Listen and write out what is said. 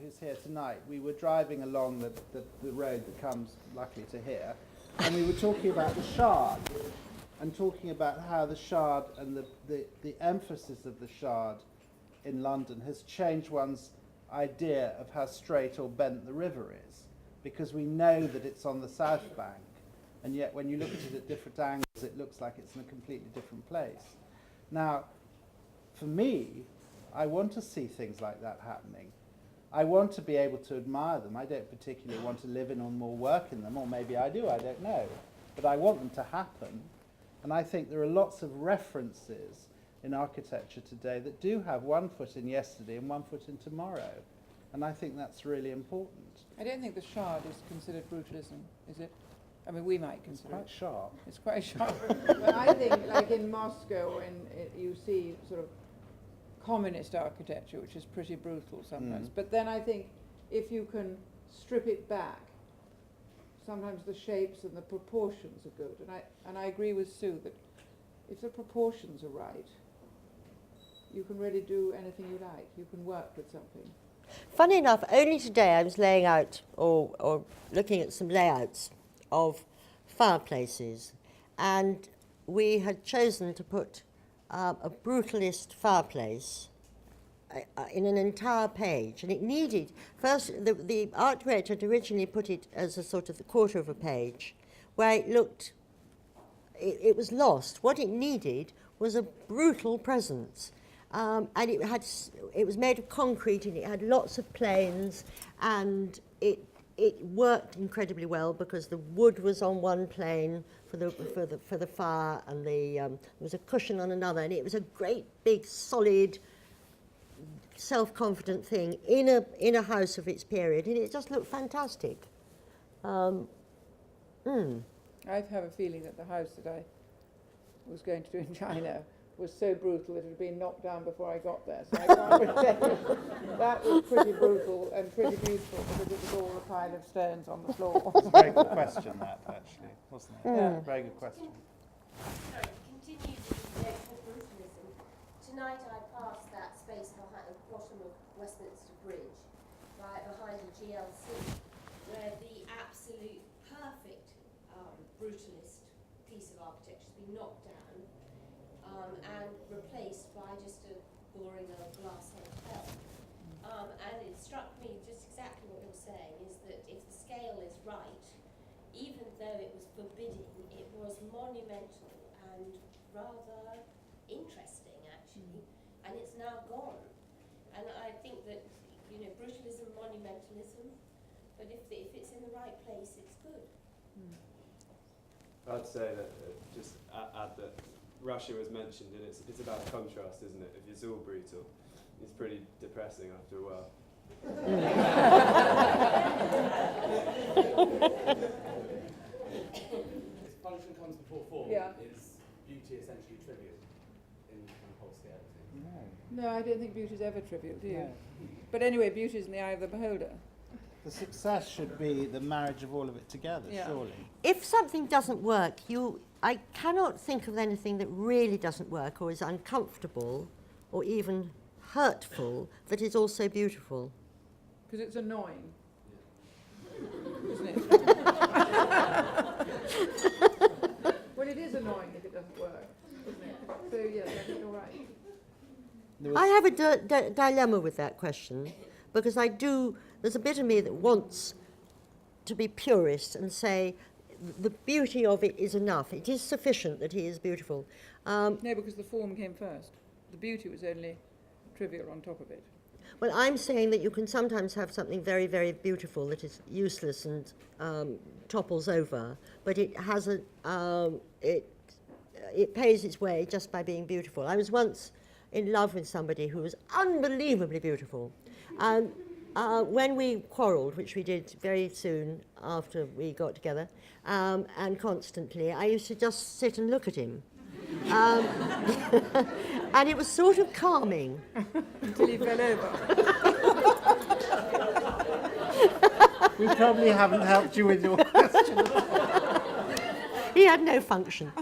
who's here tonight, we were driving along the road that comes, luckily, to here, and we were talking about the Shard, and talking about how the Shard and the emphasis of the Shard in London has changed one's idea of how straight or bent the river is, because we know that it's on the south bank, and yet when you look at it at different angles, it looks like it's in a completely different place. Now, for me, I want to see things like that happening. I want to be able to admire them. I don't particularly want to live in them or work in them, or maybe I do, I don't know. But I want them to happen. And I think there are lots of references in architecture today that do have one foot in yesterday and one foot in tomorrow. And I think that's really important. I don't think the Shard is considered brutalism, is it? I mean, we might consider It's quite sharp. It's quite sharp. But I think, like in Moscow, you see sort of communist architecture, which is pretty brutal sometimes. But then I think if you can strip it back, sometimes the shapes and the proportions are good. And I agree with Sue that if the proportions are right, you can really do anything you like. You can work with something. Funny enough, only today I was laying out or looking at some layouts of fireplaces, and we had chosen to put a brutalist fireplace in an entire page, and it needed, first the art director had originally put it as a sort of a quarter of a page, where it looked, it was lost. What it needed was a brutal presence. And it was made of concrete, and it had lots of planes, and it worked incredibly well because the wood was on one plane for the fire, and there was a cushion on another, and it was a great big solid self-confident thing in a house of its period, and it just looked fantastic. I have a feeling that the house that I was going to do in China was so brutal it had been knocked down before I got there. So I can't really say that was pretty brutal and pretty beautiful because it was all a pile of stones on the floor. It's a very good question, that, actually, wasn't it? Yeah. Very good question. Sorry, continue the brutalism. Tonight I passed that space behind the bottom of Westminster Bridge, right behind the GLC, where the absolute perfect brutalist piece of architecture has been knocked down and replaced by just a boring old glass hotel. And it struck me just exactly what you're saying, is that if the scale is right, even though it was forbidding, it was monumental and rather interesting, actually, and it's now gone. And I think that, brutalism, monumentalism, but if it's in the right place, it's good. I'd say that, just add that Russia was mentioned, and it's about contrast, isn't it? If it's all brutal, it's pretty depressing after a while. If function comes before form, is beauty essentially trivial in the kind of whole scale of things? No, I don't think beauty is ever trivial, do you? No. But anyway, beauty is in the eye of the beholder. The success should be the marriage of all of it together, surely. If something doesn't work, I cannot think of anything that really doesn't work or is uncomfortable or even hurtful that is also beautiful. Because it's annoying. Isn't it? Well, it is annoying if it doesn't work, isn't it? So, yes, I think you're right. I have a dilemma with that question, because there's a bit of me that wants to be purist and say the beauty of it is enough. It is sufficient that he is beautiful. No, because the form came first. The beauty was only trivial on top of it. Well, I'm saying that you can sometimes have something very, very beautiful that is useless and topples over, but it has it pays its way just by being beautiful. I was once in love with somebody who was unbelievably beautiful. When we quarrelled, which we did very soon after we got together, and constantly, I used to just sit and look at him. And it was sort of calming. Until he fell over. We probably haven't helped you with your question. He had no function.